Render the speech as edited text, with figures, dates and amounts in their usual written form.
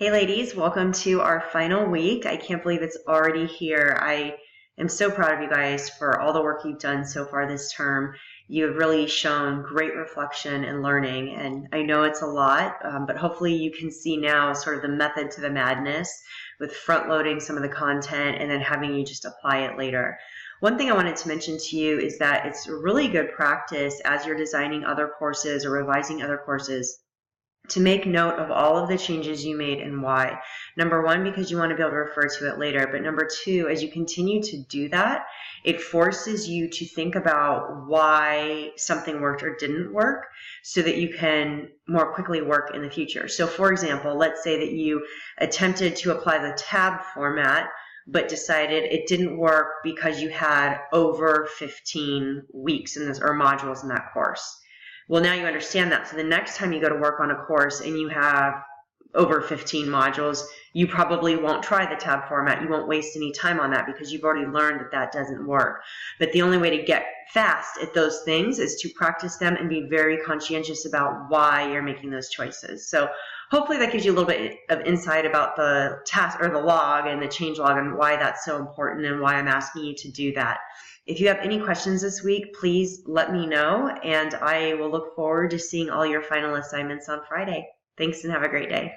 Hey ladies, welcome to our final week. I can't believe it's already here. I am so proud of you guys for all the work you've done so far this term. You have really shown great reflection and learning, and I know it's a lot, but hopefully you can see now sort of the method to the madness with front loading some of the content and then having you just apply it later. One thing I wanted to mention to you is that it's really good practice as you're designing other courses or revising other courses to make note of all of the changes you made and why. Number one, because you want to be able to refer to it later. But number two, as you continue to do that, it forces you to think about why something worked or didn't work so that you can more quickly work in the future. So for example, let's say that you attempted to apply the tab format but decided it didn't work because you had over 15 weeks in this or modules in that course. Well, now you understand that. So the next time you go to work on a course and you have over 15 modules, you probably won't try the tab format. You won't waste any time on that because you've already learned that that doesn't work. But the only way to get fast at those things is to practice them and be very conscientious about why you're making those choices. So hopefully that gives you a little bit of insight about the task or the log and the change log and why that's so important and why I'm asking you to do that. If you have any questions this week, please let me know, and I will look forward to seeing all your final assignments on Friday. Thanks and have a great day.